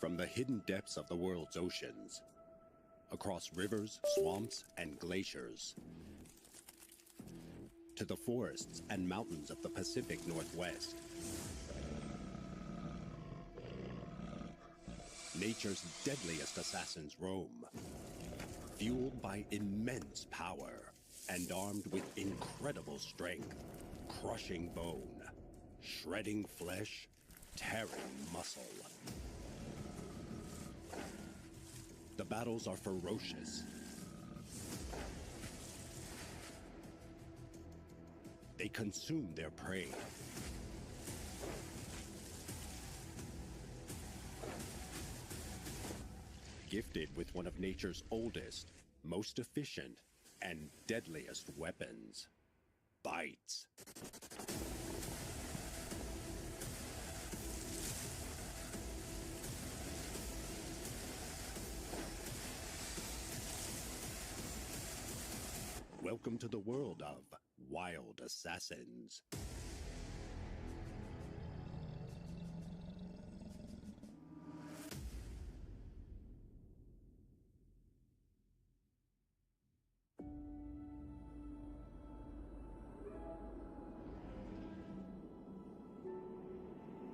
From the hidden depths of the world's oceans, across rivers, swamps, and glaciers, to the forests and mountains of the Pacific Northwest, nature's deadliest assassins roam, fueled by immense power and armed with incredible strength, crushing bone, shredding flesh, tearing muscle. The battles are ferocious. They consume their prey. Gifted with one of nature's oldest, most efficient, and deadliest weapons, bites. Welcome to the world of wild assassins.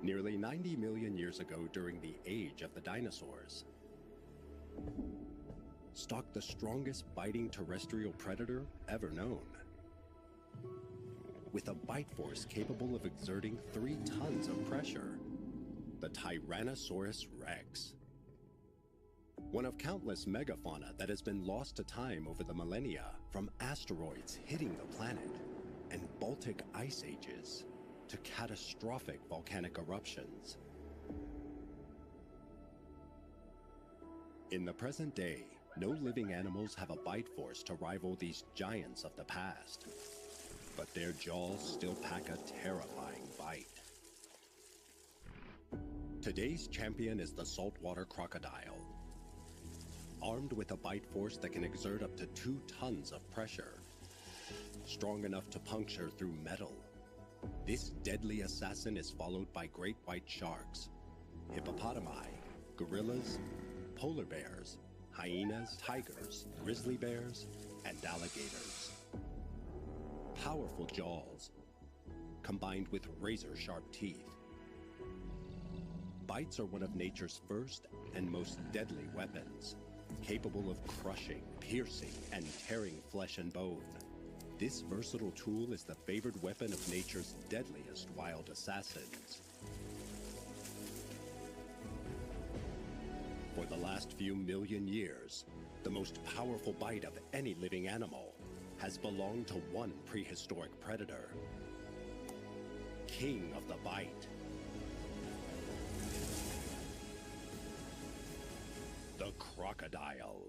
Nearly 90 million years ago, during the age of the dinosaurs, stalked the strongest biting terrestrial predator ever known. With a bite force capable of exerting 3 tons of pressure, the Tyrannosaurus Rex. One of countless megafauna that has been lost to time over the millennia, from asteroids hitting the planet and Baltic ice ages to catastrophic volcanic eruptions. In the present day, no living animals have a bite force to rival these giants of the past, but their jaws still pack a terrifying bite. Today's champion is the saltwater crocodile. Armed with a bite force that can exert up to 2 tons of pressure, strong enough to puncture through metal, this deadly assassin is followed by great white sharks, hippopotami, gorillas, polar bears, hyenas, tigers, grizzly bears, and alligators. Powerful jaws, combined with razor-sharp teeth. Bites are one of nature's first and most deadly weapons, capable of crushing, piercing, and tearing flesh and bone. This versatile tool is the favored weapon of nature's deadliest wild assassins. For the last few million years, the most powerful bite of any living animal has belonged to one prehistoric predator, King of the Bite. The crocodile.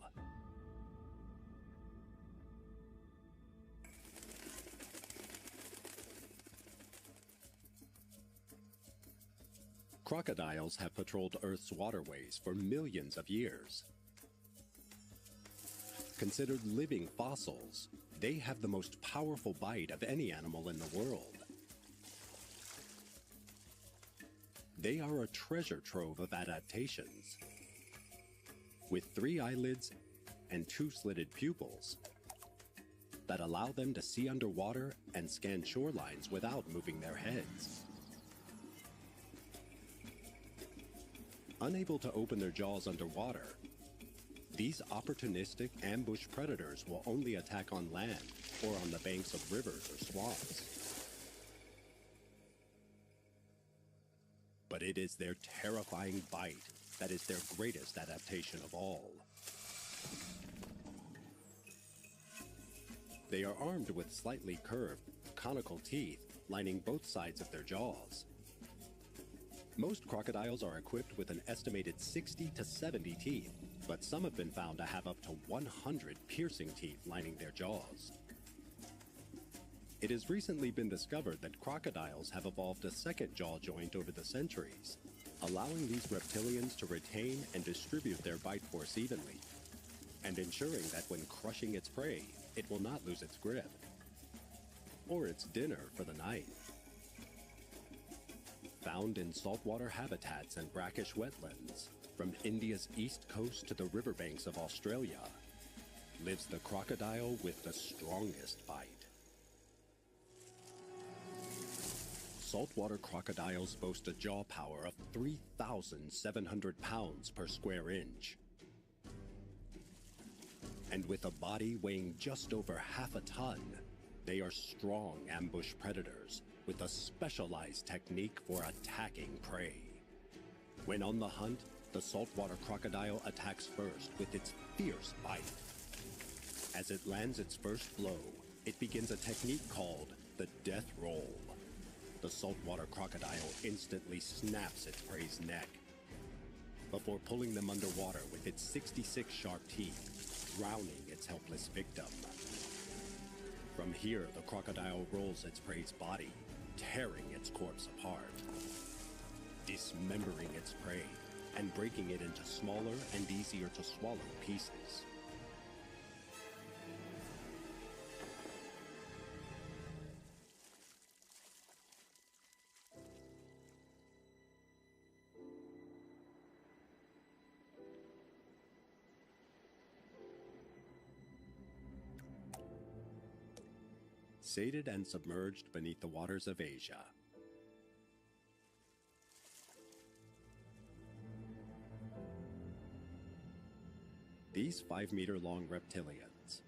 Crocodiles have patrolled Earth's waterways for millions of years. Considered living fossils, they have the most powerful bite of any animal in the world. They are a treasure trove of adaptations. With 3 eyelids and 2 slitted pupils that allow them to see underwater and scan shorelines without moving their heads. Unable to open their jaws underwater, these opportunistic ambush predators will only attack on land or on the banks of rivers or swamps. But it is their terrifying bite that is their greatest adaptation of all. They are armed with slightly curved, conical teeth lining both sides of their jaws. Most crocodiles are equipped with an estimated 60 to 70 teeth, but some have been found to have up to 100 piercing teeth lining their jaws. It has recently been discovered that crocodiles have evolved a second jaw joint over the centuries, allowing these reptilians to retain and distribute their bite force evenly, and ensuring that when crushing its prey, it will not lose its grip, or its dinner for the night. Found in saltwater habitats and brackish wetlands, From India's east coast to the riverbanks of Australia, lives the crocodile with the strongest bite. Saltwater crocodiles boast a jaw power of 3,700 pounds per square inch. And with a body weighing just over half a ton, they are strong ambush predators with a specialized technique for attacking prey. When on the hunt, the saltwater crocodile attacks first with its fierce bite. As it lands its first blow, it begins a technique called the death roll. The saltwater crocodile instantly snaps its prey's neck before pulling them underwater with its 66 sharp teeth, drowning its helpless victim. From here, the crocodile rolls its prey's body, tearing its corpse apart, dismembering its prey, and breaking it into smaller and easier to swallow pieces. Sated and submerged beneath the waters of Asia. These 5-meter-long reptilians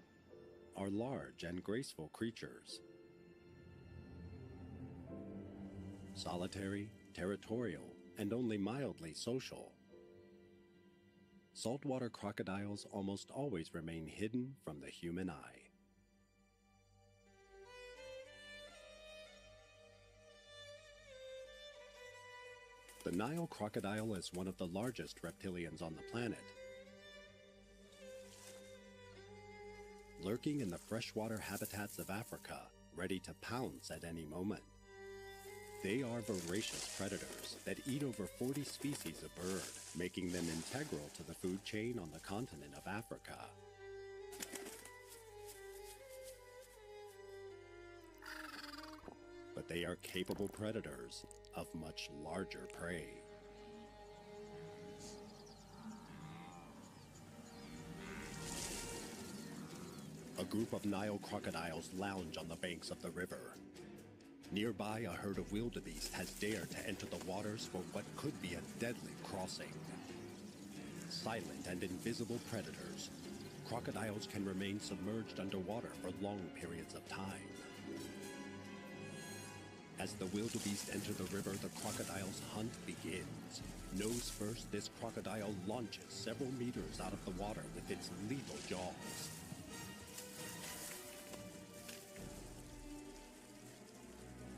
are large and graceful creatures. Solitary, territorial, and only mildly social. Saltwater crocodiles almost always remain hidden from the human eye. The Nile crocodile is one of the largest reptilians on the planet. Lurking in the freshwater habitats of Africa, ready to pounce at any moment. They are voracious predators that eat over 40 species of bird, making them integral to the food chain on the continent of Africa. But they are capable predators of much larger prey. A group of Nile crocodiles lounge on the banks of the river. Nearby, a herd of wildebeest has dared to enter the waters for what could be a deadly crossing. Silent and invisible predators, crocodiles can remain submerged underwater for long periods of time. As the wildebeest enter the river, the crocodile's hunt begins. Nose first, this crocodile launches several meters out of the water with its lethal jaws.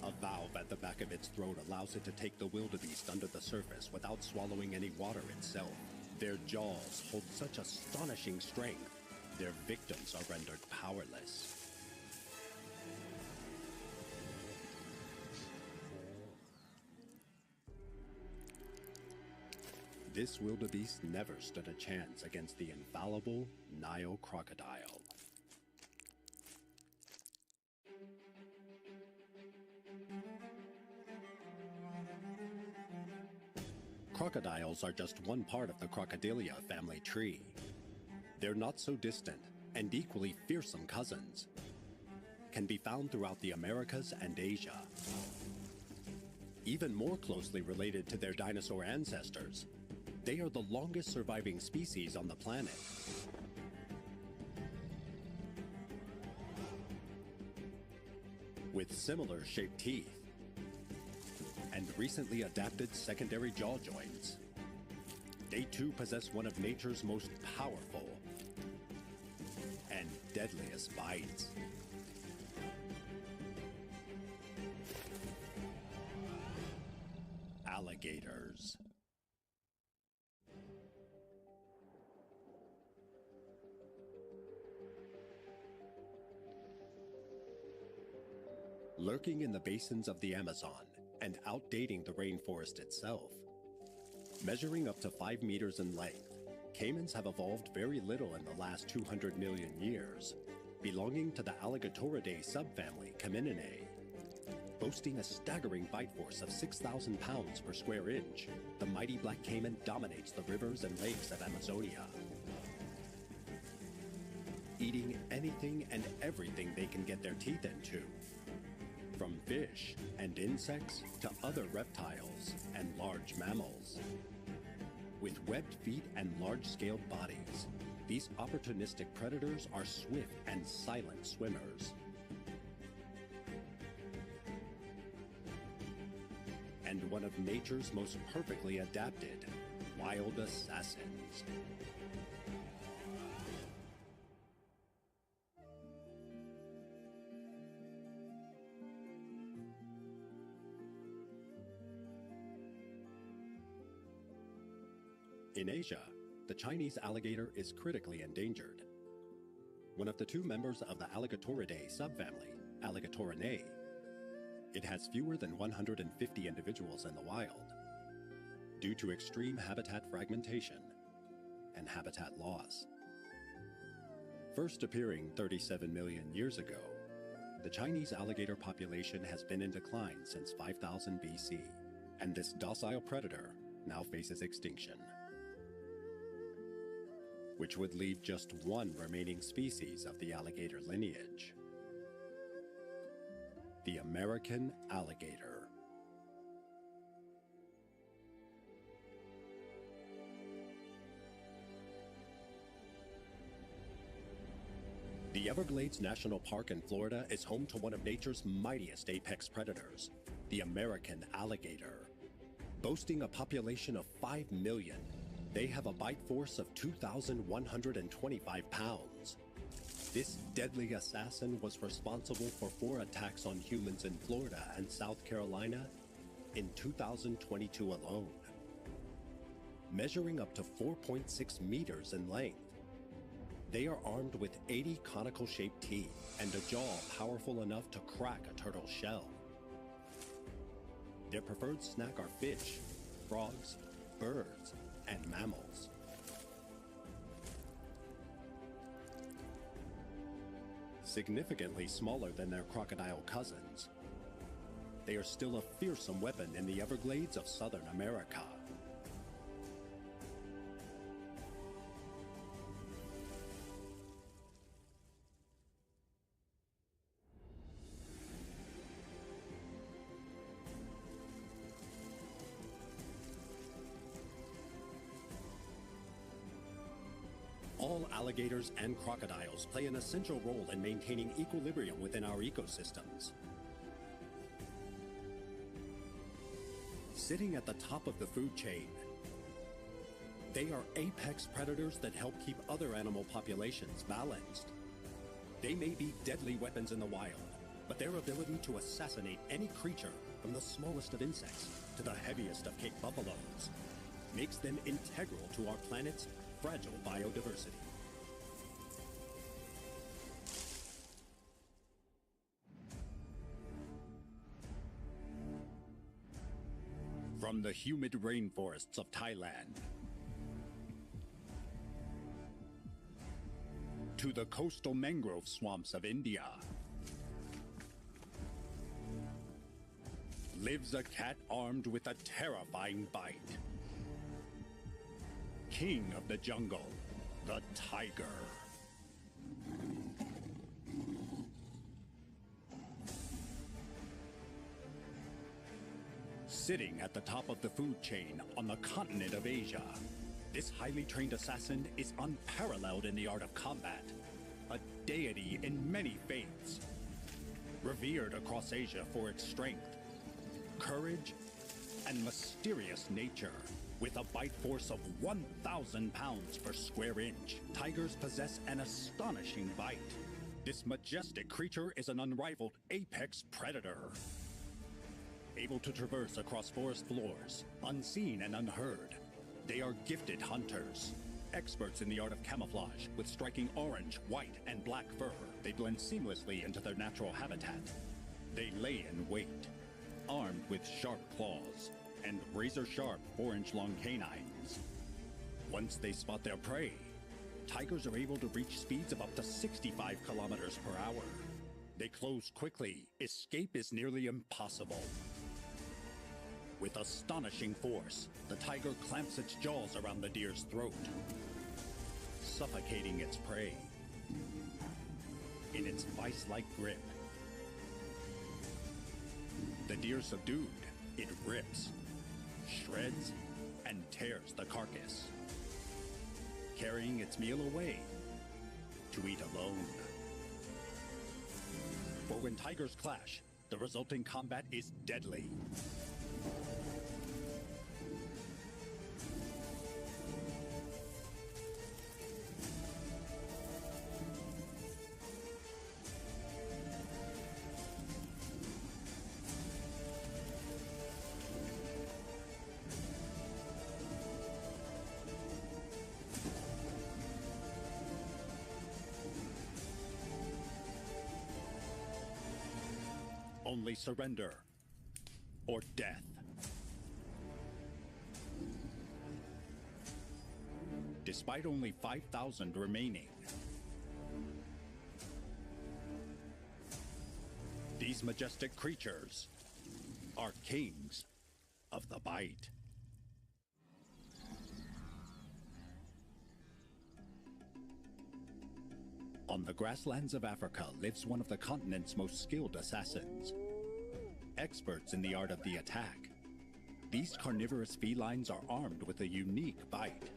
A valve at the back of its throat allows it to take the wildebeest under the surface without swallowing any water itself. Their jaws hold such astonishing strength, their victims are rendered powerless. This wildebeest never stood a chance against the infallible Nile crocodile. Crocodiles are just one part of the Crocodilia family tree. They're not so distant and equally fearsome cousins. Can be found throughout the Americas and Asia. Even more closely related to their dinosaur ancestors, they are the longest surviving species on the planet. With similar shaped teeth and recently adapted secondary jaw joints, they too possess one of nature's most powerful and deadliest bites. Alligators. Lurking in the basins of the Amazon and outdating the rainforest itself. Measuring up to 5 meters in length, caimans have evolved very little in the last 200 million years, belonging to the Alligatoridae subfamily Camininae. Boasting a staggering bite force of 6,000 pounds per square inch, the mighty black caiman dominates the rivers and lakes of Amazonia, eating anything and everything they can get their teeth into, from fish and insects to other reptiles and large mammals. With webbed feet and large-scaled bodies, these opportunistic predators are swift and silent swimmers. And one of nature's most perfectly adapted wild assassins. In Asia, the Chinese alligator is critically endangered. One of the two members of the Alligatoridae subfamily, Alligatorinae, it has fewer than 150 individuals in the wild due to extreme habitat fragmentation and habitat loss. First appearing 37 million years ago, the Chinese alligator population has been in decline since 5000 BC, and this docile predator now faces extinction, which would leave just one remaining species of the alligator lineage: the American alligator. The Everglades National Park in Florida is home to one of nature's mightiest apex predators, the American alligator. Boasting a population of 5 million, they have a bite force of 2,125 pounds. This deadly assassin was responsible for 4 attacks on humans in Florida and South Carolina in 2022 alone. Measuring up to 4.6 meters in length, they are armed with 80 conical-shaped teeth and a jaw powerful enough to crack a turtle's shell. Their preferred snack are fish, frogs, birds, and mammals. Significantly smaller than their crocodile cousins, they are still a fearsome weapon in the Everglades of Southern America. All alligators and crocodiles play an essential role in maintaining equilibrium within our ecosystems. Sitting at the top of the food chain, they are apex predators that help keep other animal populations balanced. They may be deadly weapons in the wild, but their ability to assassinate any creature, from the smallest of insects to the heaviest of Cape buffaloes, makes them integral to our planet's fragile biodiversity. From the humid rainforests of Thailand to the coastal mangrove swamps of India, lives a cat armed with a terrifying bite. King of the jungle, the tiger. Sitting at the top of the food chain on the continent of Asia, this highly trained assassin is unparalleled in the art of combat, a deity in many faiths, revered across Asia for its strength, courage, and mysterious nature. With a bite force of 1,000 pounds per square inch, tigers possess an astonishing bite. This majestic creature is an unrivaled apex predator. Able to traverse across forest floors, unseen and unheard, they are gifted hunters. Experts in the art of camouflage, with striking orange, white, and black fur, they blend seamlessly into their natural habitat. They lay in wait, armed with sharp claws and razor-sharp 4-inch-long canines. Once they spot their prey, tigers are able to reach speeds of up to 65 kilometers per hour. They close quickly. Escape is nearly impossible. With astonishing force, the tiger clamps its jaws around the deer's throat, suffocating its prey. In its vice-like grip, the deer subdued, it rips, shreds, and tears the carcass, carrying its meal away to eat alone. For when tigers clash, the resulting combat is deadly. Only surrender or death. Despite only 5,000 remaining, these majestic creatures are kings of the bite. On the grasslands of Africa lives one of the continent's most skilled assassins. Experts in the art of the attack, these carnivorous felines are armed with a unique bite.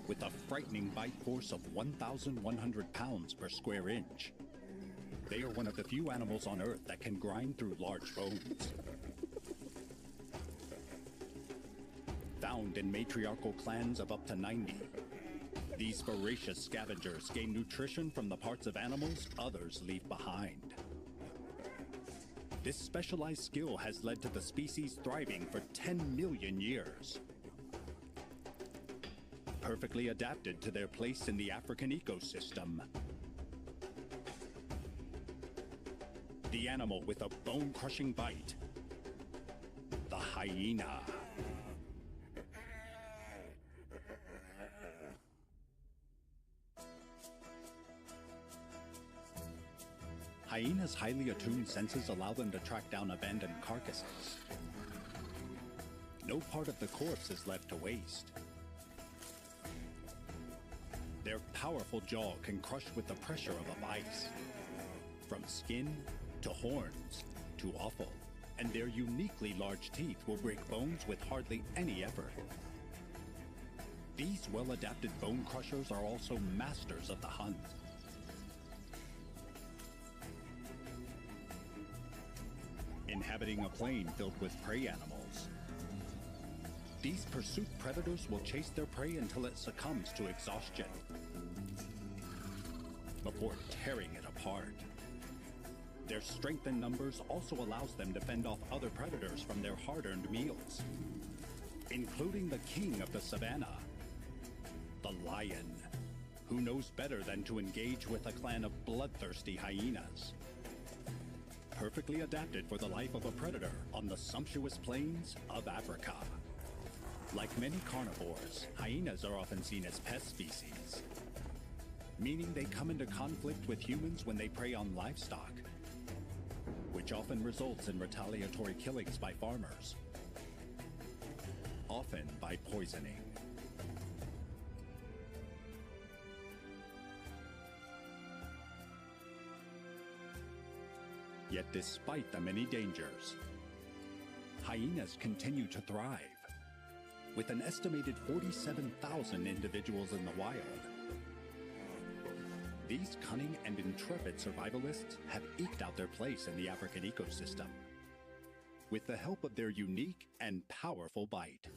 With a frightening bite force of 1,100 pounds per square inch, they are one of the few animals on Earth that can grind through large bones. Found in matriarchal clans of up to 90, these voracious scavengers gain nutrition from the parts of animals others leave behind. This specialized skill has led to the species thriving for 10 million years. Perfectly adapted to their place in the African ecosystem. The animal with a bone-crushing bite, the hyena. Hyenas' highly attuned senses allow them to track down abandoned carcasses. No part of the corpse is left to waste. Their powerful jaw can crush with the pressure of a vice. From skin to horns to offal, and their uniquely large teeth will break bones with hardly any effort. These well-adapted bone crushers are also masters of the hunt. Inhabiting a plain filled with prey animals, these pursuit predators will chase their prey until it succumbs to exhaustion, before tearing it apart. Their strength in numbers also allows them to fend off other predators from their hard-earned meals, including the king of the savannah, the lion, who knows better than to engage with a clan of bloodthirsty hyenas. Perfectly adapted for the life of a predator on the sumptuous plains of Africa. Like many carnivores, hyenas are often seen as pest species, meaning they come into conflict with humans when they prey on livestock, which often results in retaliatory killings by farmers, often by poisoning. Yet despite the many dangers, hyenas continue to thrive, with an estimated 47,000 individuals in the wild. These cunning and intrepid survivalists have eked out their place in the African ecosystem, with the help of their unique and powerful bite.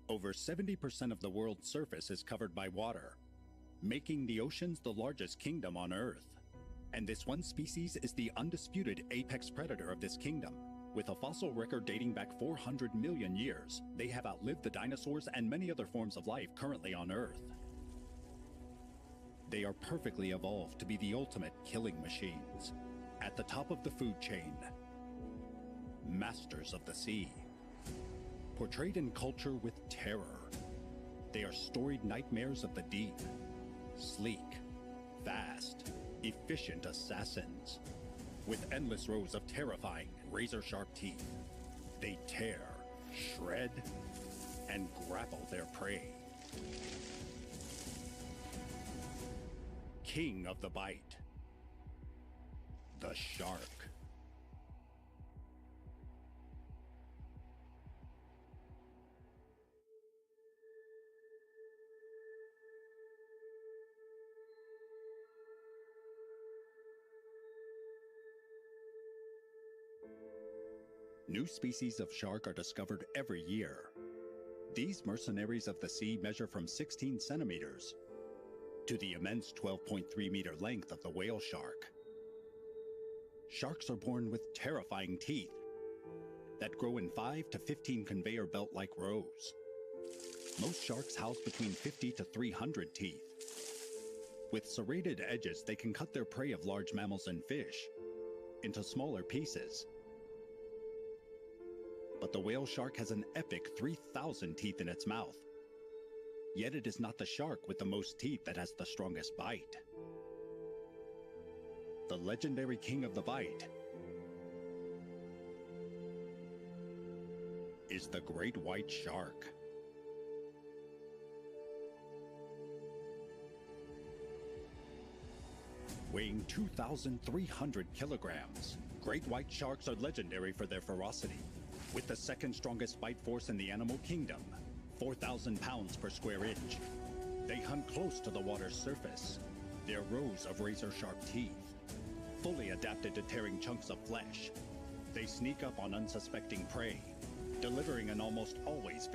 Over 70% of the world's surface is covered by water, making the oceans the largest kingdom on Earth. And this one species is the undisputed apex predator of this kingdom. With a fossil record dating back 400 million years, they have outlived the dinosaurs and many other forms of life currently on Earth. They are perfectly evolved to be the ultimate killing machines, at the top of the food chain, masters of the sea. Portrayed in culture with terror, they are storied nightmares of the deep. Sleek, fast, efficient assassins. With endless rows of terrifying, razor-sharp teeth, they tear, shred, and grapple their prey. King of the Bite. The shark. New species of shark are discovered every year. These mercenaries of the sea measure from 16 centimeters to the immense 12.3 meter length of the whale shark. Sharks are born with terrifying teeth that grow in 5 to 15 conveyor belt-like rows. Most sharks house between 50 to 300 teeth. With serrated edges, they can cut their prey of large mammals and fish into smaller pieces. But the whale shark has an epic 3,000 teeth in its mouth. Yet it is not the shark with the most teeth that has the strongest bite. The legendary king of the bite is the great white shark. Weighing 2,300 kilograms, great white sharks are legendary for their ferocity. With the second strongest bite force in the animal kingdom, 4,000 pounds per square inch. They hunt close to the water's surface, their rows of razor-sharp teeth. Fully adapted to tearing chunks of flesh, they sneak up on unsuspecting prey, delivering an almost always